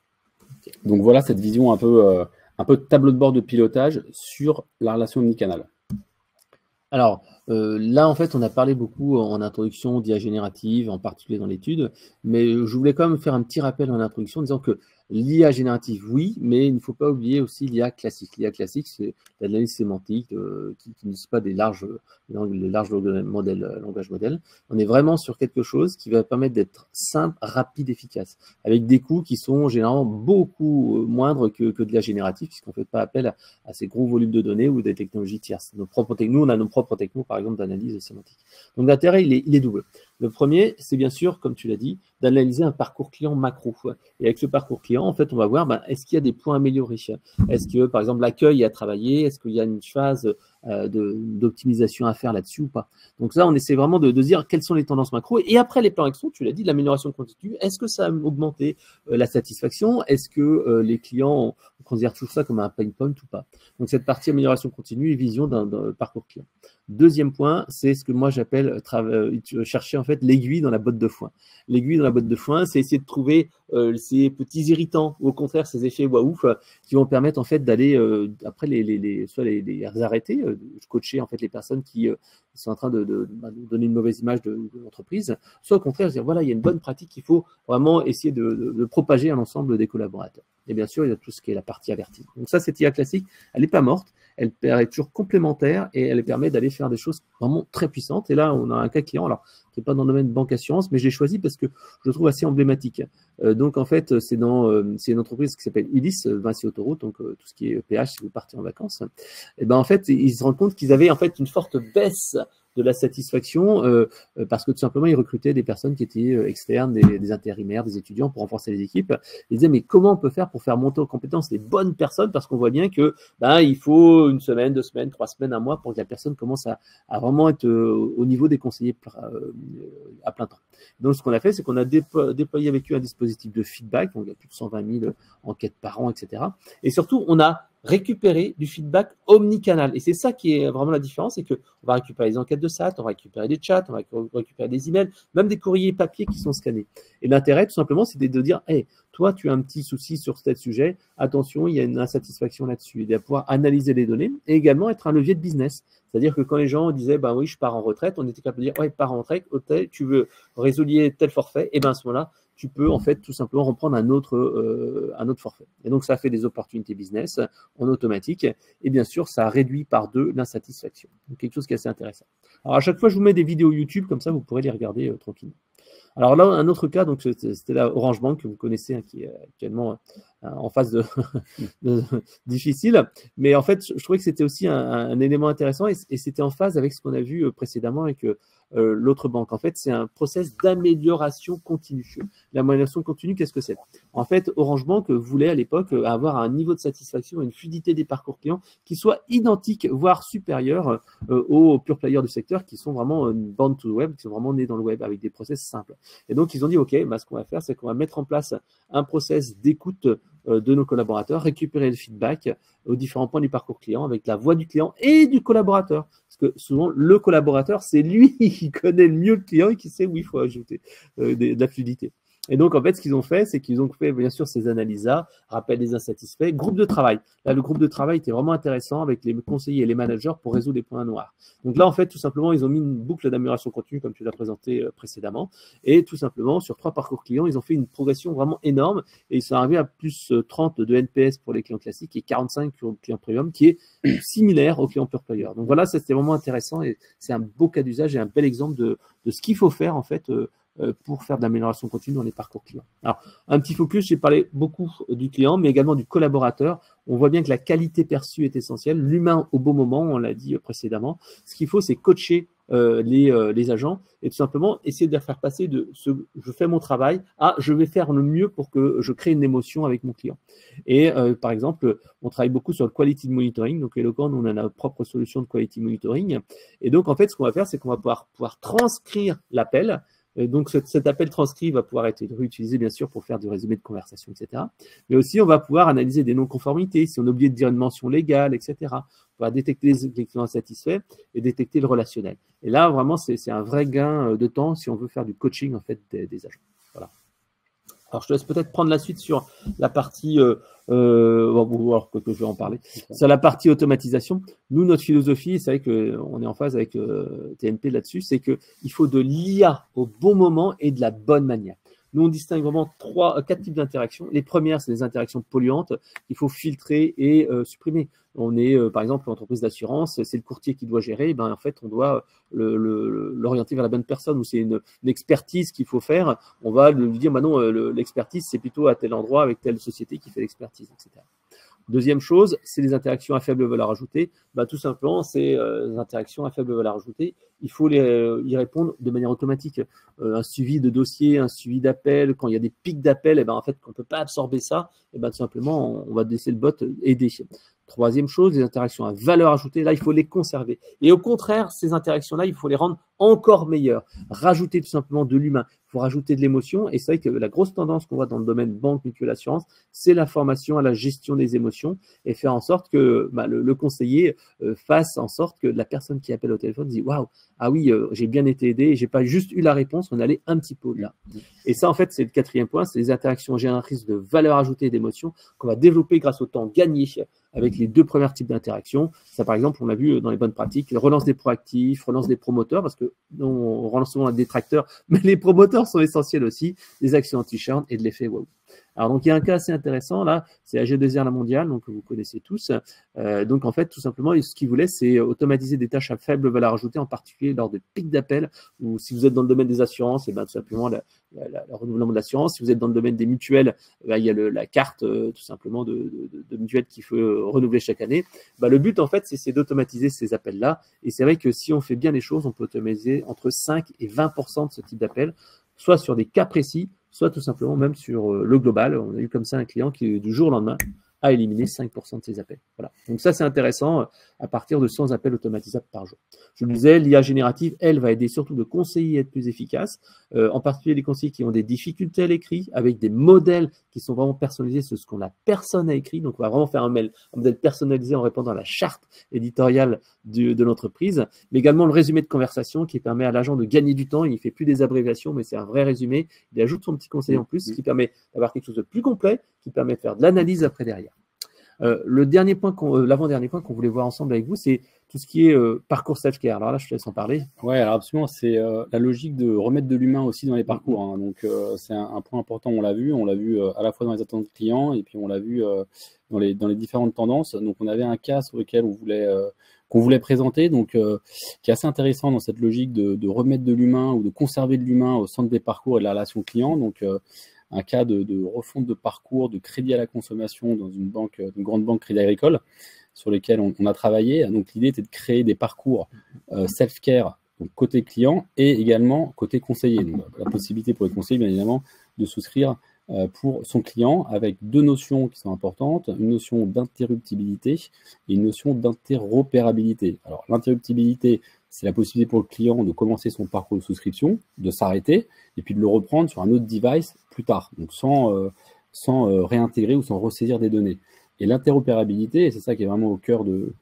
Donc voilà cette vision un peu de tableau de bord de pilotage sur la relation omnicanal. Alors là, en fait, on a parlé beaucoup en introduction d'IA générative, en particulier dans l'étude, mais je voulais quand même faire un petit rappel en introduction en disant que l'IA générative, oui, mais il ne faut pas oublier aussi l'IA classique. L'IA classique, c'est l'analyse sémantique qui n'utilise pas les larges langage modèles. On est vraiment sur quelque chose qui va permettre d'être simple, rapide, efficace, avec des coûts qui sont généralement beaucoup moindres que de l'IA générative, puisqu'on ne fait pas appel à ces gros volumes de données ou des technologies tierces. Nous, on a nos propres technos, par exemple, d'analyse sémantique. Donc l'intérêt, il est double. Le premier, c'est bien sûr, comme tu l'as dit, d'analyser un parcours client macro. Et avec ce parcours client, en fait, on va voir, est-ce qu'il y a des points améliorés? Est-ce que, par exemple, l'accueil est à travailler? Est-ce qu'il y a une phase d'optimisation à faire là-dessus ou pas? Donc ça, on essaie vraiment de dire quelles sont les tendances macro. Et après, les plans d'action, tu l'as dit, l'amélioration continue. Est-ce que ça a augmenté la satisfaction? Est-ce que les clients considèrent tout ça comme un pain point ou pas? Donc cette partie amélioration continue et vision d'un parcours client. Deuxième point, c'est ce que moi j'appelle chercher en fait l'aiguille dans la botte de foin. L'aiguille dans la botte de foin, c'est essayer de trouver ces petits irritants, ou au contraire ces effets waouh qui vont permettre en fait d'aller après soit les arrêter, coacher en fait les personnes qui sont en train de donner une mauvaise image de l'entreprise, soit au contraire dire voilà, il y a une bonne pratique qu'il faut vraiment essayer de propager à l'ensemble des collaborateurs. Et bien sûr, il y a tout ce qui est la partie avertie. Donc ça, cette IA classique, elle n'est pas morte, elle est toujours complémentaire et elle permet d'aller faire des choses vraiment très puissantes. Et là, on a un cas client, alors qui n'est pas dans le domaine banque assurance, mais j'ai choisi parce que je le trouve assez emblématique. Donc en fait, c'est une entreprise qui s'appelle Ulysse, Vinci Autoroute, donc tout ce qui est péage si vous partez en vacances. Et ben en fait, ils se rendent compte qu'ils avaient en fait une forte baisse de la satisfaction parce que tout simplement, ils recrutaient des personnes qui étaient externes, des intérimaires, des étudiants pour renforcer les équipes. Ils disaient, mais comment on peut faire pour faire monter en compétence les bonnes personnes? Parce qu'on voit bien que il faut une semaine, 2 semaines, 3 semaines, un mois pour que la personne commence à vraiment être au niveau des conseillers à plein temps. Donc, ce qu'on a fait, c'est qu'on a déployé avec eux un dispositif de feedback. Donc, il y a plus de 120 000 enquêtes par an, etc. Et surtout, on a récupérer du feedback omnicanal. Et c'est ça qui est vraiment la différence, c'est qu'on va récupérer des enquêtes de SAT, on va récupérer des chats, on va récupérer des emails, même des courriers papier qui sont scannés. Et l'intérêt, tout simplement, c'est de dire, hey, toi, tu as un petit souci sur tel sujet, attention, il y a une insatisfaction là-dessus, et de pouvoir analyser les données et également être un levier de business. C'est-à-dire que quand les gens disaient, oui, je pars en retraite, on était capable de dire, ouais, pars en retraite, tu veux résilier tel forfait, et bien à ce moment-là, tu peux en fait tout simplement reprendre un autre forfait. Et donc, ça fait des opportunités business en automatique. Et bien sûr, ça réduit par 2 l'insatisfaction. Donc, quelque chose qui est assez intéressant. Alors, à chaque fois, je vous mets des vidéos YouTube, comme ça, vous pourrez les regarder tranquillement. Alors là, un autre cas, donc c'était la Orange Bank que vous connaissez, qui est actuellement en phase difficile. Mais en fait, je trouvais que c'était aussi un élément intéressant et c'était en phase avec ce qu'on a vu précédemment avec l'autre banque. En fait, c'est un process d'amélioration continue. L'amélioration continue, qu'est-ce que c'est? En fait, Orange Bank voulait à l'époque avoir un niveau de satisfaction et une fluidité des parcours clients qui soit identique, voire supérieur aux pure players du secteur qui sont vraiment born to web, qui sont vraiment nés dans le web avec des process simples. Et donc, ils ont dit, OK, ce qu'on va faire, c'est qu'on va mettre en place un process d'écoute de nos collaborateurs, récupérer le feedback aux différents points du parcours client avec la voix du client et du collaborateur. Parce que souvent, le collaborateur, c'est lui qui connaît le mieux le client et qui sait où il faut ajouter de la fluidité. Et donc, en fait, ce qu'ils ont fait, c'est qu'ils ont fait, bien sûr, ces analyses-là, rappel des insatisfaits, groupe de travail. Là, le groupe de travail était vraiment intéressant avec les conseillers et les managers pour résoudre les points noirs. Donc là, en fait, tout simplement, ils ont mis une boucle d'amélioration continue, comme tu l'as présenté précédemment. Et tout simplement, sur 3 parcours clients, ils ont fait une progression vraiment énorme et ils sont arrivés à plus 30 de NPS pour les clients classiques et 45 pour le client premium, qui est similaire au client pure player. Donc voilà, c'était vraiment intéressant et c'est un beau cas d'usage et un bel exemple de ce qu'il faut faire, en fait, pour faire de l'amélioration continue dans les parcours clients. Alors, un petit focus, j'ai parlé beaucoup du client, mais également du collaborateur. On voit bien que la qualité perçue est essentielle, l'humain au bon moment, on l'a dit précédemment. Ce qu'il faut, c'est coacher les agents et tout simplement essayer de les faire passer de ce je fais mon travail à je vais faire le mieux pour que je crée une émotion avec mon client. Et par exemple, on travaille beaucoup sur le quality monitoring. Donc, Eloquent, nous, on a notre propre solution de quality monitoring. Et donc, en fait, ce qu'on va faire, c'est qu'on va pouvoir transcrire l'appel. Donc, cet appel transcrit va pouvoir être réutilisé, bien sûr, pour faire du résumé de conversation, etc. Mais aussi, on va pouvoir analyser des non-conformités, si on a oublié de dire une mention légale, etc. On va détecter les clients insatisfaits et détecter le relationnel. Et là, vraiment, c'est un vrai gain de temps si on veut faire du coaching, en fait, des agents. Voilà. Alors, je te laisse peut-être prendre la suite sur la partie, alors que je vais en parler, sur la partie automatisation. Nous, notre philosophie, c'est vrai qu'on est en phase avec TNP là-dessus, c'est qu'il faut de l'IA au bon moment et de la bonne manière. Nous, on distingue vraiment 4 types d'interactions. Les premières, c'est les interactions polluantes qu'il faut filtrer et supprimer. On est, par exemple, l'entreprise d'assurance, c'est le courtier qui doit gérer. Ben, en fait, on doit l'orienter vers la bonne personne ou c'est une expertise qu'il faut faire. On va lui dire, bah non, l'expertise, c'est plutôt à tel endroit avec telle société qui fait l'expertise, etc. Deuxième chose, c'est les interactions à faible valeur ajoutée. Bah, tout simplement, c'est les interactions à faible valeur ajoutée. Il faut y répondre de manière automatique. Un suivi de dossier, un suivi d'appel, quand il y a des pics d'appel, en fait, qu'on ne peut pas absorber ça, tout simplement, on va laisser le bot aider. Troisième chose, les interactions à valeur ajoutée, là, il faut les conserver. Et au contraire, ces interactions-là, il faut les rendre encore meilleures. Rajouter tout simplement de l'humain. Il faut rajouter de l'émotion. Et c'est vrai que la grosse tendance qu'on voit dans le domaine banque, mutuelle, assurance, c'est la formation à la gestion des émotions et faire en sorte que le conseiller fasse en sorte que la personne qui appelle au téléphone dise « Waouh, ah oui, j'ai bien été aidé, j'ai pas juste eu la réponse, on allait un petit peu au-delà. » Et ça, en fait, c'est le quatrième point, c'est les interactions génératrices de valeur ajoutée et d'émotion qu'on va développer grâce au temps gagné avec les 2 premiers types d'interactions. Ça, par exemple, on l'a vu dans les bonnes pratiques, relance des proactifs, relance des promoteurs, parce que on relance souvent un détracteur, mais les promoteurs sont essentiels aussi, des actions anti-churn et de l'effet wow. Alors, donc, il y a un cas assez intéressant, là, c'est AG2R La Mondiale, donc vous connaissez tous. Donc, en fait, tout simplement, ce qu'ils voulaient, c'est automatiser des tâches à faible valeur ajoutée, en particulier lors de pics d'appel, ou si vous êtes dans le domaine des assurances, tout simplement, le renouvellement de l'assurance. Si vous êtes dans le domaine des mutuelles, il y a la carte, tout simplement, de mutuelles qu'il faut renouveler chaque année. Le but, en fait, c'est d'automatiser ces appels-là. Et c'est vrai que si on fait bien les choses, on peut automatiser entre 5 et 20% de ce type d'appel, soit sur des cas précis, soit tout simplement même sur le global. On a eu comme ça un client qui, du jour au lendemain, a éliminé 5% de ses appels. Voilà. Donc ça, c'est intéressant à partir de 100 appels automatisables par jour. Je le disais, l'IA générative, elle, va aider surtout le conseiller à être plus efficace, en particulier les conseillers qui ont des difficultés à l'écrit, avec des modèles qui sont vraiment personnalisés sur ce qu'on la personne a écrit. Donc, on va vraiment faire un modèle personnalisé en répondant à la charte éditoriale de l'entreprise, mais également le résumé de conversation qui permet à l'agent de gagner du temps. Il ne fait plus des abréviations, mais c'est un vrai résumé. Il ajoute son petit conseiller en plus, ce qui permet d'avoir quelque chose de plus complet, qui permet de faire de l'analyse après derrière. L'avant-dernier point qu'on voulait voir ensemble avec vous, c'est tout ce qui est parcours self-care. Alors là, je te laisse en parler. Oui, alors absolument, c'est la logique de remettre de l'humain aussi dans les parcours. Hein. Donc, c'est un point important, on l'a vu à la fois dans les attentes clients et puis on l'a vu dans les différentes tendances. Donc, on avait un cas sur lequel qu'on voulait présenter, donc qui est assez intéressant dans cette logique de remettre de l'humain ou de conserver de l'humain au centre des parcours et de la relation client. Donc, un cas de refonte de parcours de crédit à la consommation dans une grande banque Crédit Agricole, sur lesquels on a travaillé. Donc, l'idée était de créer des parcours self-care, donc côté client, et également côté conseiller. Donc, la possibilité pour les conseillers, bien évidemment, de souscrire pour son client avec 2 notions qui sont importantes, une notion d'interruptibilité et une notion d'interopérabilité. Alors, l'interruptibilité, c'est la possibilité pour le client de commencer son parcours de souscription, de s'arrêter, et puis de le reprendre sur un autre device plus tard, donc sans réintégrer ou sans ressaisir des données. Et l'interopérabilité, et c'est ça qui est vraiment au cœur de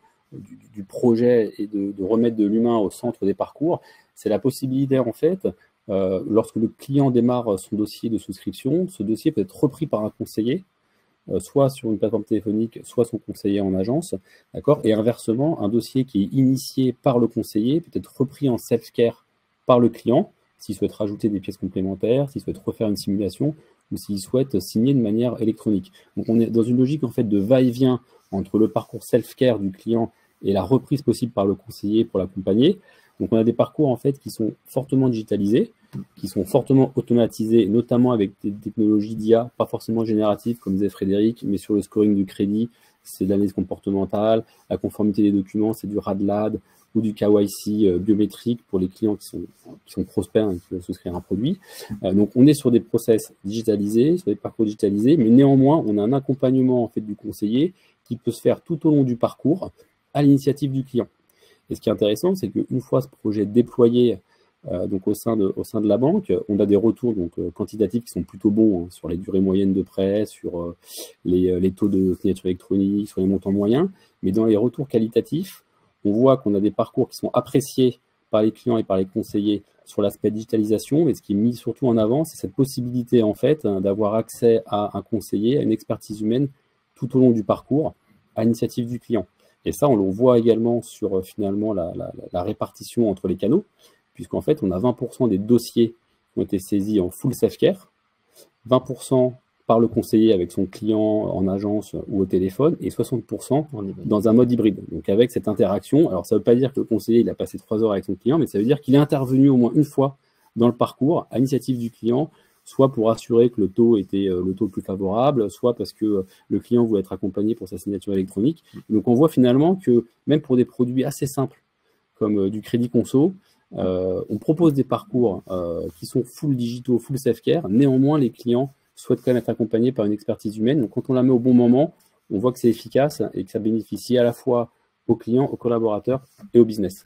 du projet et de remettre de l'humain au centre des parcours, c'est la possibilité, en fait, lorsque le client démarre son dossier de souscription, ce dossier peut être repris par un conseiller, soit sur une plateforme téléphonique, soit son conseiller en agence, d'accord? Et inversement, un dossier qui est initié par le conseiller peut être repris en self-care par le client, s'il souhaite rajouter des pièces complémentaires, s'il souhaite refaire une simulation, ou s'il souhaite signer de manière électronique. Donc on est dans une logique en fait de va-et-vient entre le parcours self-care du client et la reprise possible par le conseiller pour l'accompagner. Donc on a des parcours en fait qui sont fortement digitalisés, qui sont fortement automatisés, notamment avec des technologies d'IA, pas forcément génératives comme disait Frédéric, mais sur le scoring du crédit, c'est de l'analyse comportementale, la conformité des documents, c'est du RADLAD ou du KYC biométrique pour les clients qui sont prospères et qui veulent souscrire un produit. Donc on est sur des process digitalisés, sur des parcours digitalisés, mais néanmoins on a un accompagnement en fait du conseiller qui peut se faire tout au long du parcours à l'initiative du client. Et ce qui est intéressant, c'est qu'une fois ce projet déployé donc au sein de la banque, on a des retours donc, quantitatifs qui sont plutôt bons hein, sur les durées moyennes de prêt, sur les taux de signature électronique, sur les montants moyens. Mais dans les retours qualitatifs, on voit qu'on a des parcours qui sont appréciés par les clients et par les conseillers sur l'aspect digitalisation. Mais ce qui est mis surtout en avant, c'est cette possibilité en fait d'avoir accès à un conseiller, à une expertise humaine tout au long du parcours, à l'initiative du client. Et ça, on le voit également sur finalement la répartition entre les canaux, puisqu'en fait, on a 20% des dossiers qui ont été saisis en full self-care, 20% par le conseiller avec son client en agence ou au téléphone, et 60% dans un mode hybride. Donc avec cette interaction, alors ça ne veut pas dire que le conseiller il a passé 3 heures avec son client, mais ça veut dire qu'il est intervenu au moins une fois dans le parcours à l'initiative du client, soit pour assurer que le taux était le taux le plus favorable, soit parce que le client voulait être accompagné pour sa signature électronique. Donc on voit finalement que même pour des produits assez simples, comme du crédit conso, on propose des parcours qui sont full digitaux, full self-care. Néanmoins, les clients souhaitent quand même être accompagnés par une expertise humaine. Donc quand on la met au bon moment, on voit que c'est efficace et que ça bénéficie à la fois aux clients, aux collaborateurs et au business.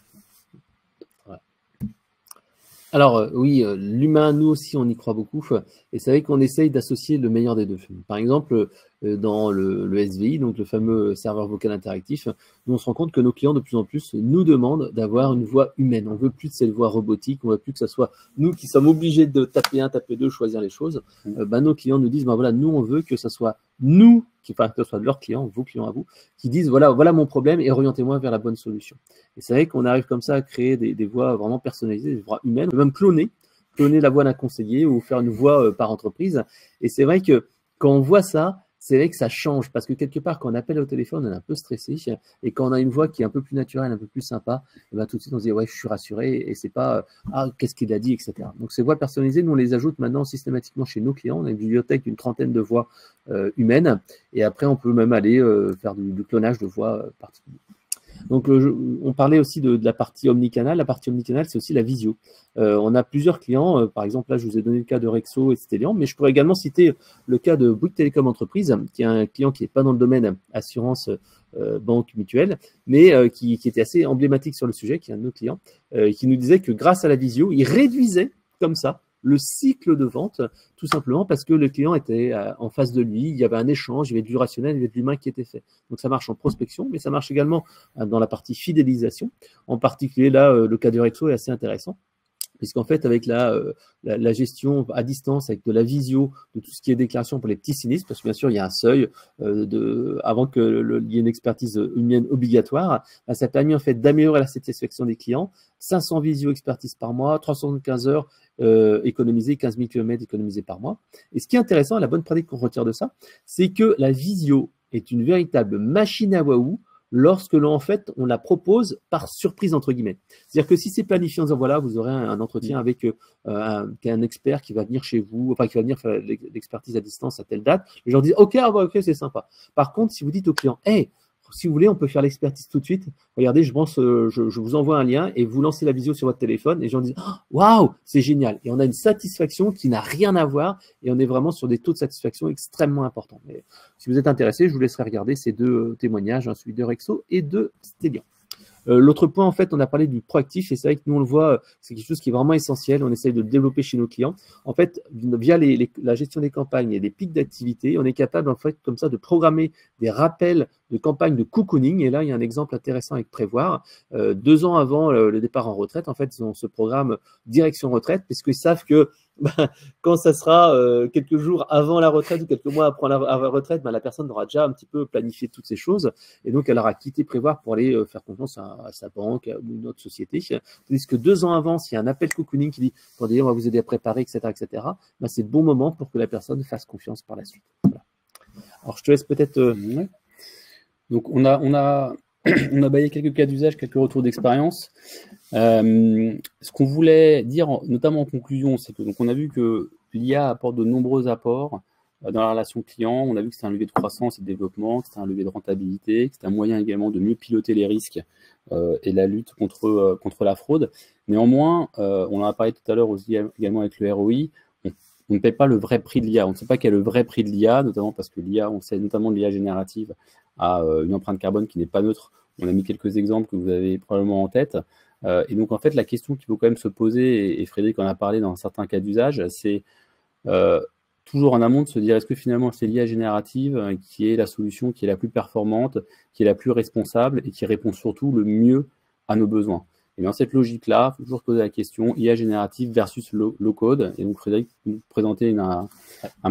Alors oui, l'humain, nous aussi, on y croit beaucoup. Et c'est vrai qu'on essaye d'associer le meilleur des deux. Par exemple, dans le SVI, donc le fameux serveur vocal interactif, nous on se rend compte que nos clients de plus en plus nous demandent d'avoir une voix humaine. On veut plus de cette voix robotique, on veut plus que ce soit nous qui sommes obligés de taper 1, taper 2, choisir les choses. Nos clients nous disent, voilà, nous on veut que ce soit nous, que ce soit leurs clients, vos clients à vous, qui disent voilà mon problème et orientez-moi vers la bonne solution. Et c'est vrai qu'on arrive comme ça à créer des voix vraiment personnalisées, des voix humaines. On peut même cloner la voix d'un conseiller ou faire une voix par entreprise. Et c'est vrai que quand on voit ça, c'est vrai que ça change parce que quelque part, quand on appelle au téléphone, on est un peu stressé et quand on a une voix qui est un peu plus naturelle, un peu plus sympa, tout de suite on se dit ouais, je suis rassuré et c'est pas qu'est-ce qu'il a dit, etc. Donc ces voix personnalisées, nous on les ajoute maintenant systématiquement chez nos clients. On a une bibliothèque d'une 30aine de voix humaines et après on peut même aller faire du clonage de voix particulier. Donc, on parlait aussi de la partie omnicanal. La partie omnicanal, c'est aussi la visio. On a plusieurs clients. Par exemple, là, je vous ai donné le cas de Rexo et Stellian, mais je pourrais également citer le cas de Bouygues Télécom Entreprise, qui est un client qui n'est pas dans le domaine assurance, banque, mutuelle, mais qui était assez emblématique sur le sujet, qui est un de nos clients, qui nous disait que grâce à la visio, il réduisait comme ça le cycle de vente, tout simplement parce que le client était en face de lui, il y avait un échange, il y avait du rationnel, il y avait de l'humain qui était fait. Donc ça marche en prospection, mais ça marche également dans la partie fidélisation. En particulier, là, le cas de Rexo est assez intéressant, puisqu'en fait, avec la gestion à distance, avec de la visio, de tout ce qui est déclaration pour les petits sinistres, parce que bien sûr, il y a un seuil avant qu'il y ait une expertise humaine obligatoire, ça a permis en fait d'améliorer la satisfaction des clients. 500 visio-expertises par mois, 375 heures économisées, 15 000 km économisés par mois. Et ce qui est intéressant, la bonne pratique qu'on retire de ça, c'est que la visio est une véritable machine à waouh lorsque l'on en fait on la propose par surprise entre guillemets. C'est-à-dire que si c'est planifié en disant voilà, vous aurez un entretien avec un expert qui va venir chez vous, enfin qui va venir faire l'expertise à distance à telle date, les gens disent ok, c'est sympa. Par contre, si vous dites au client hey, si vous voulez, on peut faire l'expertise tout de suite. Regardez, je vous envoie un lien et vous lancez la visio sur votre téléphone et les gens disent waouh, c'est génial. Et on a une satisfaction qui n'a rien à voir et on est vraiment sur des taux de satisfaction extrêmement importants. Mais si vous êtes intéressé, je vous laisserai regarder ces deux témoignages, celui de Rexo et de Stellian. L'autre point, en fait, on a parlé du proactif et c'est vrai que nous, on le voit, c'est quelque chose qui est vraiment essentiel. On essaye de le développer chez nos clients. En fait, via la gestion des campagnes et des pics d'activité, on est capable, en fait, comme ça, de programmer des rappels de campagnes de cocooning. Et là, il y a un exemple intéressant avec Prévoir. 2 ans avant le départ en retraite, en fait, on se programme direction retraite puisqu'ils savent que quand ça sera quelques jours avant la retraite ou quelques mois après la retraite, la personne aura déjà un petit peu planifié toutes ces choses et donc elle aura quitté Prévoir pour aller faire confiance à sa banque ou une autre société. Tandis que 2 ans avant, s'il y a un appel cocooning qui dit « Attendez, on va vous aider à préparer, etc. etc. », c'est le bon moment pour que la personne fasse confiance par la suite. Voilà. Alors, je te laisse peut-être… Donc, on a baillé quelques cas d'usage, quelques retours d'expérience. Ce qu'on voulait dire, notamment en conclusion, c'est que donc on a vu que l'IA apporte de nombreux apports dans la relation client. On a vu que c'était un levier de croissance et de développement, que c'était un levier de rentabilité, que c'était un moyen également de mieux piloter les risques et la lutte contre la fraude. Néanmoins, on en a parlé tout à l'heure aussi également avec le ROI, on ne paie pas le vrai prix de l'IA. On ne sait pas quel est le vrai prix de l'IA, notamment parce que l'IA, on sait notamment de l'IA générative, a une empreinte carbone qui n'est pas neutre. On a mis quelques exemples que vous avez probablement en tête. Et donc, en fait, la question qu'il faut quand même se poser, et Frédéric en a parlé dans certains cas d'usage, c'est toujours en amont de se dire, est-ce que finalement c'est l'IA générative qui est la solution qui est la plus performante, qui est la plus responsable et qui répond surtout le mieux à nos besoins? Et dans cette logique-là, il faut toujours se poser la question IA générative versus low-code. Et donc, Frédéric nous présenter un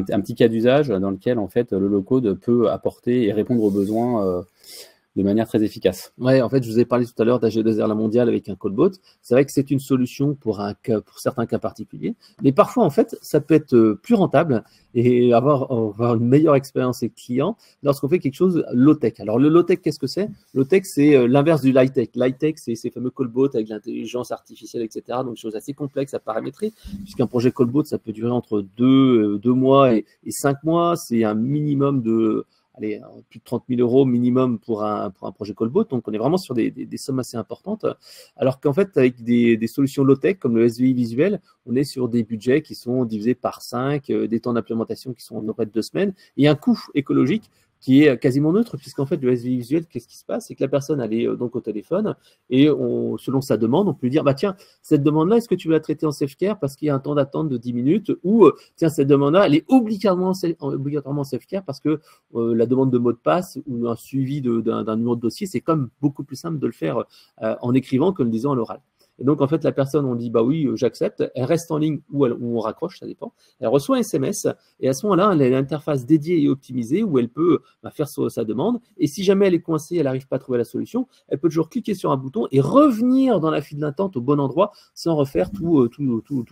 petit cas d'usage dans lequel, en fait, le low-code peut apporter et répondre aux besoins de manière très efficace. Ouais, en fait, je vous ai parlé tout à l'heure d'AG2R La Mondiale avec un callbot. C'est vrai que c'est une solution pour certains cas particuliers, mais parfois, en fait, ça peut être plus rentable et avoir une meilleure expérience avec client lorsqu'on fait quelque chose low-tech. Alors, le low-tech, qu'est-ce que c'est? Low-tech, c'est l'inverse du light-tech. Light-tech, c'est ces fameux callbots avec l'intelligence artificielle, etc. Donc, choses assez complexes à paramétrer, puisqu'un projet callbot, ça peut durer entre 2 mois et 5 mois. C'est un minimum de plus de 30 000 € minimum pour un projet callbot. Donc, on est vraiment sur des sommes assez importantes. Alors qu'en fait, avec des solutions low-tech comme le SVI visuel, on est sur des budgets qui sont divisés par 5, des temps d'implémentation qui sont en près de 2 semaines et un coût écologique qui est quasiment neutre, puisqu'en fait, le SVI visuel, qu'est-ce qui se passe? C'est que la personne, elle est donc au téléphone et selon sa demande, on peut lui dire, bah tiens, cette demande-là, est-ce que tu veux la traiter en self-care parce qu'il y a un temps d'attente de 10 minutes ou tiens, cette demande-là, elle est obligatoirement en self-care parce que la demande de mot de passe ou un suivi d'un numéro de dossier, c'est quand même beaucoup plus simple de le faire en écrivant que de le disant à l'oral. Et donc, en fait, la personne, on dit, bah oui, j'accepte. Elle reste en ligne ou on raccroche, ça dépend. Elle reçoit un SMS et à ce moment-là, elle a une interface dédiée et optimisée où elle peut faire sa demande. Et si jamais elle est coincée, elle n'arrive pas à trouver la solution, elle peut toujours cliquer sur un bouton et revenir dans la file d'attente au bon endroit sans refaire tout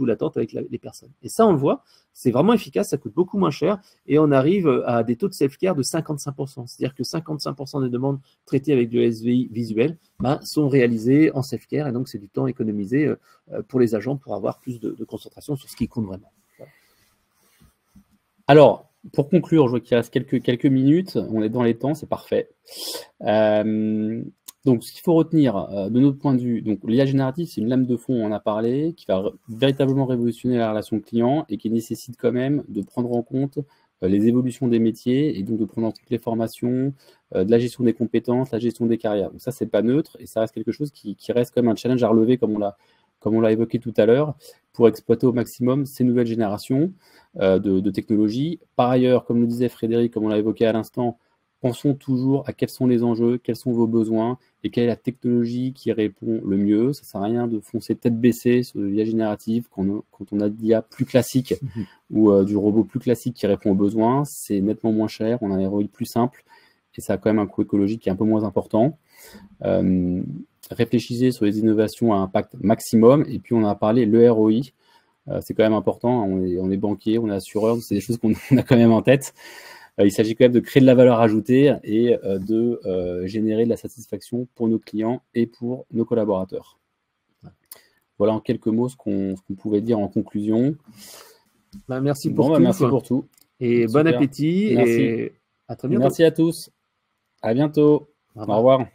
l'attente avec les personnes. Et ça, on le voit, c'est vraiment efficace, ça coûte beaucoup moins cher et on arrive à des taux de self-care de 55%. C'est-à-dire que 55% des demandes traitées avec du SVI visuel sont réalisées en self-care et donc c'est du temps économisé pour les agents pour avoir plus de concentration sur ce qui compte vraiment. Voilà. Alors, pour conclure, je vois qu'il reste quelques minutes. On est dans les temps, c'est parfait. Donc, ce qu'il faut retenir de notre point de vue, donc l'IA générative, c'est une lame de fond, on en a parlé, qui va véritablement révolutionner la relation client et qui nécessite quand même de prendre en compte les évolutions des métiers et donc de prendre en compte les formations, de la gestion des compétences, la gestion des carrières. Donc ça, c'est pas neutre et ça reste quelque chose qui reste comme un challenge à relever, comme on l'a évoqué tout à l'heure, pour exploiter au maximum ces nouvelles générations de technologies. Par ailleurs, comme le disait Frédéric, comme on l'a évoqué à l'instant, pensons toujours à quels sont les enjeux, quels sont vos besoins et quelle est la technologie qui répond le mieux. Ça ne sert à rien de foncer tête baissée sur l'IA générative quand on a de l'IA plus classique ou du robot plus classique qui répond aux besoins. C'est nettement moins cher, on a un ROI plus simple et ça a quand même un coût écologique qui est un peu moins important. Réfléchissez sur les innovations à impact maximum et puis on en a parlé, le ROI. C'est quand même important, on est banquier, on est assureur, c'est des choses qu'on a quand même en tête. Il s'agit quand même de créer de la valeur ajoutée et de générer de la satisfaction pour nos clients et pour nos collaborateurs. Voilà en quelques mots ce qu'on pouvait dire en conclusion. Merci pour tout. Merci pour tout. Et super. Bon appétit. Merci. Et à très bientôt. Merci à tous. À bientôt. Au revoir.